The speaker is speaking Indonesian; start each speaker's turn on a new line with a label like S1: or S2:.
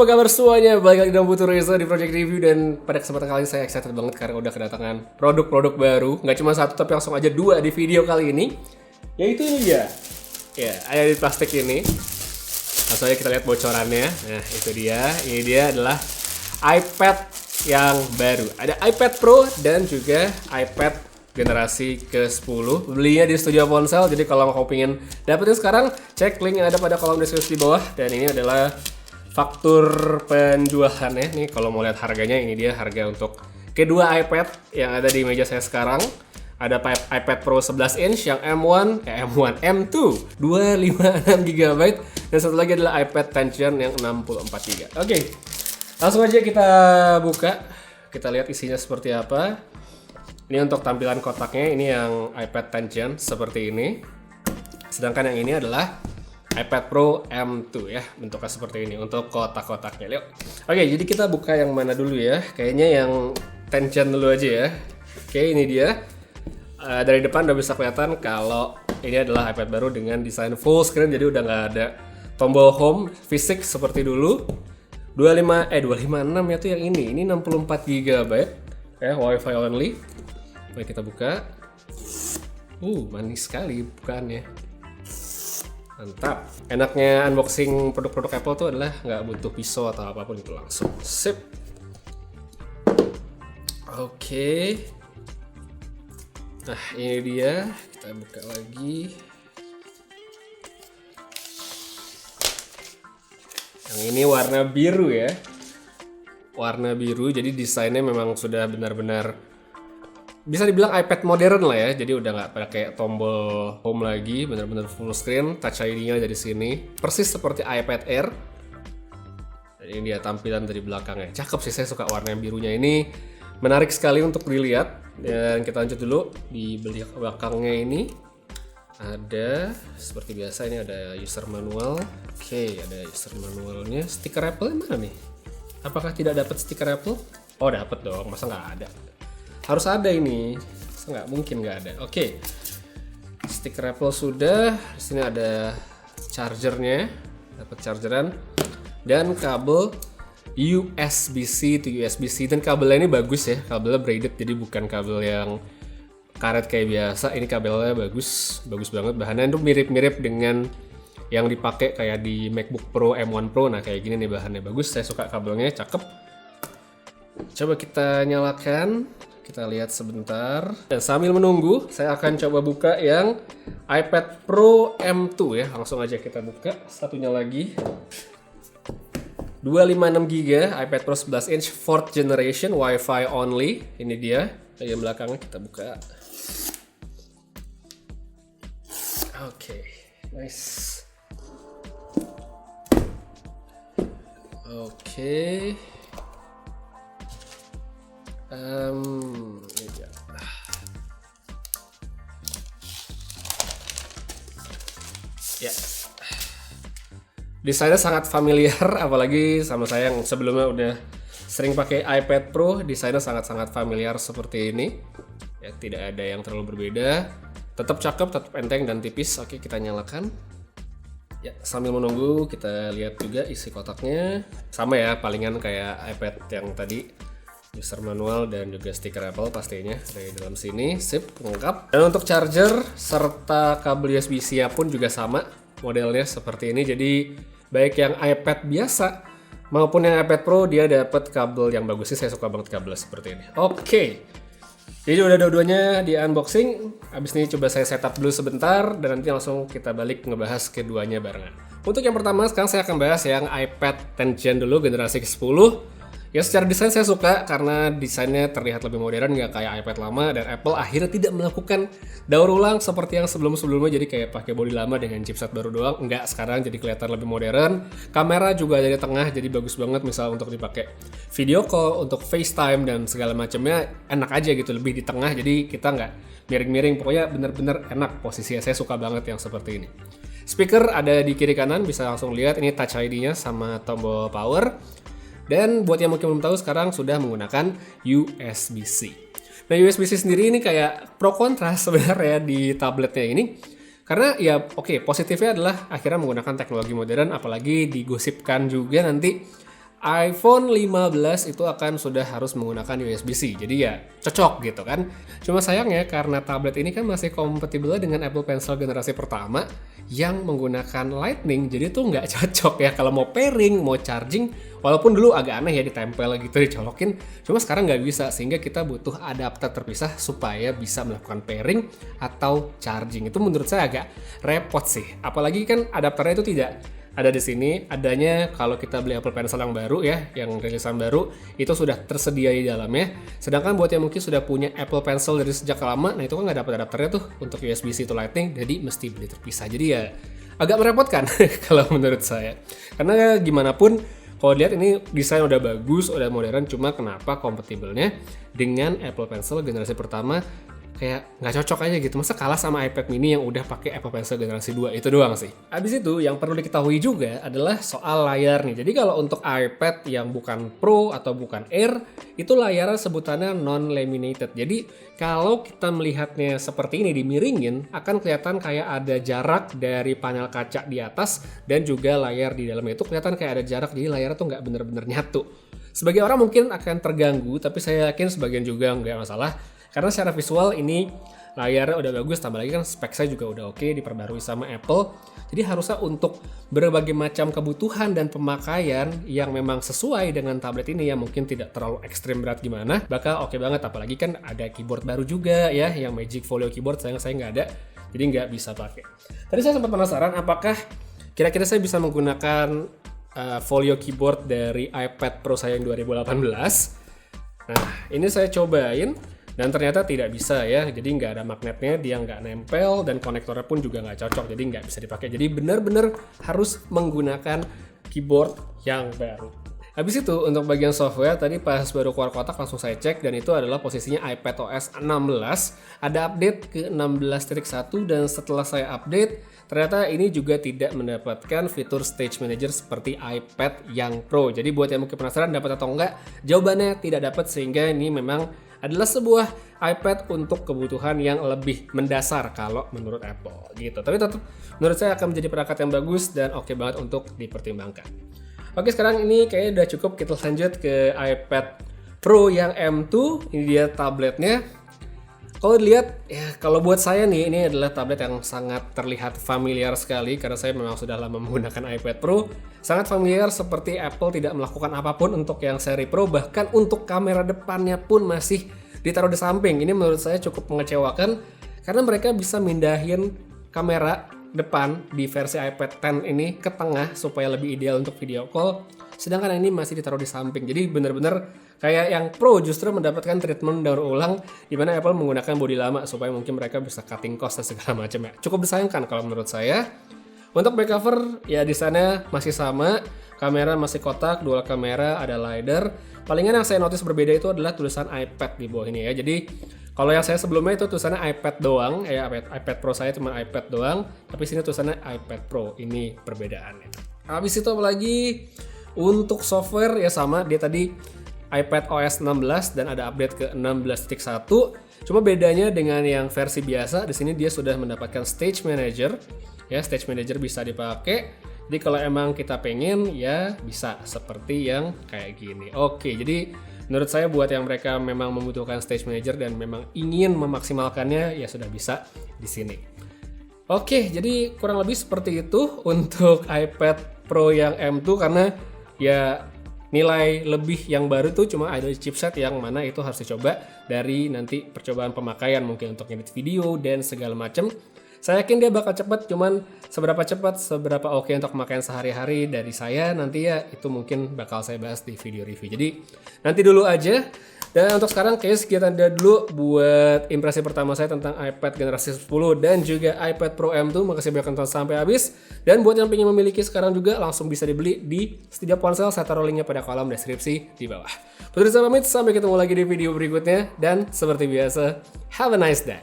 S1: apa kabar semuanya? Balik lagi dengan Putu Reza di Project Review. Dan pada kesempatan kali ini saya excited banget karena udah kedatangan produk-produk baru. Nggak cuma satu tapi langsung aja dua di video kali ini. Yaitu ini dia. Ya, ada di plastik ini. Langsung aja kita lihat bocorannya. Nah, itu dia. Ini dia adalah iPad yang baru. Ada iPad Pro dan juga iPad generasi ke-10. Belinya di Studio Ponsel. Jadi kalau mau pengen dapetin sekarang, cek link yang ada pada kolom deskripsi di bawah. Dan ini adalah faktur penjualannya. Nih kalau mau lihat harganya, ini dia harga untuk kedua iPad yang ada di meja saya sekarang. Ada iPad Pro 11 inch yang M2 256GB dan satu lagi adalah iPad 10th Gen yang 64GB. Oke. Langsung aja kita buka. Kita lihat isinya seperti apa. Ini untuk tampilan kotaknya, ini yang iPad 10th Gen seperti ini. Sedangkan yang ini adalah iPad Pro M2 ya, bentuknya seperti ini untuk kotak-kotaknya. Yuk. Oke, jadi kita buka yang mana dulu ya? Kayaknya yang 10th Gen dulu aja ya. Oke, ini dia. Dari depan udah bisa kelihatan kalau ini adalah iPad baru dengan desain full screen, jadi udah nggak ada tombol home fisik seperti dulu. 256 ya tuh yang ini 64GB ya, Wi-Fi only. Mari kita buka. Manis sekali bukaannya. Mantap. Enaknya unboxing produk-produk Apple tuh adalah nggak butuh pisau atau apapun, itu langsung. Sip. Oke. Nah, ini dia. Kita buka lagi. Yang ini warna biru ya. Warna biru, jadi desainnya memang sudah benar-benar bisa dibilang iPad modern lah ya. Jadi udah nggak pakai tombol home lagi, benar-benar full screen. Touch ID-nya dari sini, persis seperti iPad Air. Dan ini dia tampilan dari belakangnya. Cakep sih, saya suka warna birunya ini. Menarik sekali untuk dilihat. Dan kita lanjut dulu. Di belakangnya ini ada seperti biasa, ini ada user manual. Oke, ada user manualnya. Stiker Apple mana nih? Apakah tidak dapat stiker Apple? Oh, dapat dong. Masa nggak ada? Harus ada ini. Nggak mungkin nggak ada. Oke. Stiker Apple sudah. Di sini ada chargernya. Dapat chargeran. Dan kabel USB-C to USB-C, dan kabelnya ini bagus ya, kabelnya braided, jadi bukan kabel yang karet kayak biasa. Ini kabelnya bagus banget, bahannya itu mirip-mirip dengan yang dipakai kayak di MacBook Pro M1 Pro. Nah kayak gini nih bahannya, bagus, saya suka kabelnya, cakep. Coba kita nyalakan, kita lihat sebentar, dan sambil menunggu saya akan coba buka yang iPad Pro M2 ya. Langsung aja kita buka satunya lagi. 256GB iPad Pro 11 inch 4th generation Wi-Fi only. Ini dia bagian belakangnya, kita buka. Oke, nice. Oke. Ini dia. Ya. Desainnya sangat familiar, apalagi sama saya yang sebelumnya udah sering pakai iPad Pro. Desainnya sangat-sangat familiar seperti ini. Ya, tidak ada yang terlalu berbeda. Tetap cakep, tetap enteng dan tipis. Oke, kita nyalakan. Ya, sambil menunggu kita lihat juga isi kotaknya. Sama ya, palingan kayak iPad yang tadi. User manual dan juga stiker Apple pastinya dari dalam sini. Sip, lengkap. Dan untuk charger serta kabel USB-C pun juga sama modelnya seperti ini. Jadi baik yang iPad biasa maupun yang iPad Pro, dia dapat kabel yang bagus sih. Saya suka banget kabel seperti ini. Oke. Jadi udah dua-duanya di unboxing. Habis ini coba saya setup dulu sebentar dan nanti langsung kita balik ngebahas keduanya barengan. Untuk yang pertama, sekarang saya akan bahas yang iPad 10th Gen dulu, generasi ke-10. Ya, secara desain saya suka karena desainnya terlihat lebih modern, nggak kayak iPad lama, dan Apple akhirnya tidak melakukan daur ulang seperti yang sebelum-sebelumnya, jadi kayak pakai body lama dengan chipset baru doang. Enggak, sekarang jadi kelihatan lebih modern. Kamera juga ada di tengah, jadi bagus banget misal untuk dipakai video call, untuk FaceTime dan segala macamnya enak aja gitu, lebih di tengah, jadi kita nggak miring-miring. Pokoknya bener-bener enak posisinya, saya suka banget yang seperti ini. Speaker ada di kiri kanan, bisa langsung lihat ini Touch ID-nya sama tombol power. Dan buat yang mungkin belum tahu, sekarang sudah menggunakan USB-C. Nah, USB-C sendiri ini kayak pro kontra sebenarnya di tabletnya ini. Karena ya positifnya adalah akhirnya menggunakan teknologi modern, apalagi digosipkan juga nanti iPhone 15 itu akan sudah harus menggunakan USB-C. Jadi ya cocok gitu kan. Cuma sayangnya karena tablet ini kan masih kompatibel dengan Apple Pencil generasi pertama yang menggunakan Lightning. Jadi tuh nggak cocok ya kalau mau pairing, mau charging. Walaupun dulu agak aneh ya ditempel gitu, dicolokin. Cuma sekarang nggak bisa, sehingga kita butuh adapter terpisah supaya bisa melakukan pairing atau charging. Itu menurut saya agak repot sih. Apalagi kan adapternya itu tidak ada di sini. Adanya kalau kita beli Apple Pencil yang baru ya, yang rilisan baru, itu sudah tersedia di dalamnya. Sedangkan buat yang mungkin sudah punya Apple Pencil dari sejak lama, nah itu kan nggak dapat adapternya tuh untuk USB-C to Lightning, jadi mesti beli terpisah. Jadi ya agak merepotkan kalau menurut saya. Karena gimana pun, kalau lihat ini desain udah bagus, udah modern, cuma kenapa kompatibelnya dengan Apple Pencil generasi pertama kayak nggak cocok aja gitu. Masa kalah sama iPad mini yang udah pakai Apple Pencil generasi 2, itu doang sih. Habis itu yang perlu diketahui juga adalah soal layar nih. Jadi kalau untuk iPad yang bukan Pro atau bukan Air, itu layarnya sebutannya non-laminated. Jadi kalau kita melihatnya seperti ini dimiringin, akan kelihatan kayak ada jarak dari panel kaca di atas dan juga layar di dalamnya itu kelihatan kayak ada jarak, jadi layarnya tuh nggak bener-bener nyatu. Sebagai orang mungkin akan terganggu, tapi saya yakin sebagian juga nggak masalah. Karena secara visual ini layarnya udah bagus, tambah lagi kan spek saya juga udah oke, diperbarui sama Apple. Jadi harusnya untuk berbagai macam kebutuhan dan pemakaian yang memang sesuai dengan tablet ini, yang mungkin tidak terlalu ekstrim berat gimana, bakal oke banget. Apalagi kan ada keyboard baru juga ya, yang Magic Folio Keyboard, saya nggak ada, jadi nggak bisa pakai. Tadi saya sempat penasaran apakah kira-kira saya bisa menggunakan Folio Keyboard dari iPad Pro saya yang 2018. Nah, ini saya cobain. Dan ternyata tidak bisa ya, jadi nggak ada magnetnya, dia nggak nempel, dan konektornya pun juga nggak cocok, jadi nggak bisa dipakai. Jadi benar-benar harus menggunakan keyboard yang baru. Habis itu untuk bagian software, tadi pas baru keluar kotak langsung saya cek, dan itu adalah posisinya iPadOS 16. Ada update ke 16.1, dan setelah saya update, ternyata ini juga tidak mendapatkan fitur Stage Manager seperti iPad yang Pro. Jadi buat yang mungkin penasaran dapat atau enggak, jawabannya tidak dapat, sehingga ini memang adalah sebuah iPad untuk kebutuhan yang lebih mendasar kalau menurut Apple gitu. Tapi tetap menurut saya akan menjadi perangkat yang bagus dan oke banget untuk dipertimbangkan. Oke, sekarang ini kayaknya udah cukup, kita lanjut ke iPad Pro yang M2. Ini dia tabletnya. Kalau dilihat ya, kalau buat saya nih ini adalah tablet yang sangat terlihat familiar sekali karena saya memang sudah lama menggunakan iPad Pro. Sangat familiar, seperti Apple tidak melakukan apapun untuk yang seri Pro, bahkan untuk kamera depannya pun masih ditaruh di samping. Ini menurut saya cukup mengecewakan karena mereka bisa mindahin kamera depan di versi iPad 10 ini ke tengah supaya lebih ideal untuk video call, sedangkan ini masih ditaruh di samping. Jadi benar-benar kayak yang Pro justru mendapatkan treatment daur ulang, di mana Apple menggunakan bodi lama supaya mungkin mereka bisa cutting cost dan segala macam ya. Cukup disayangkan kalau menurut saya. Untuk back cover ya di sana masih sama, kamera masih kotak, dual kamera, ada LiDAR. Palingan yang saya notice berbeda itu adalah tulisan iPad di bawah ini ya. Jadi kalau yang saya sebelumnya itu tulisannya iPad doang, iPad Pro saya cuma iPad doang, tapi sini tulisannya iPad Pro. Ini perbedaannya. Habis itu apalagi untuk software ya sama, dia tadi iPadOS 16 dan ada update ke 16.1. Cuma bedanya dengan yang versi biasa, di sini dia sudah mendapatkan Stage Manager. Ya, Stage Manager bisa dipakai. Jadi kalau emang kita pengen ya bisa seperti yang kayak gini. Oke, jadi menurut saya buat yang mereka memang membutuhkan Stage Manager dan memang ingin memaksimalkannya ya sudah bisa di sini. Oke, jadi kurang lebih seperti itu untuk iPad Pro yang M2, karena ya nilai lebih yang baru tuh cuma ada chipset yang mana itu harus dicoba dari nanti percobaan pemakaian, mungkin untuk edit video dan segala macam. Saya yakin dia bakal cepat, cuman seberapa cepat, seberapa oke untuk pemakaian sehari-hari dari saya nanti ya itu mungkin bakal saya bahas di video review. Jadi nanti dulu aja. Dan untuk sekarang kayaknya sekian dulu buat impresi pertama saya tentang iPad generasi 10 dan juga iPad Pro M2. Makasih banyak nonton sampai habis. Dan buat yang ingin memiliki sekarang juga langsung bisa dibeli di Stadia Ponsel. Saya taruh linknya pada kolom deskripsi di bawah. Putri saya pamit, sampai ketemu lagi di video berikutnya. Dan seperti biasa, have a nice day.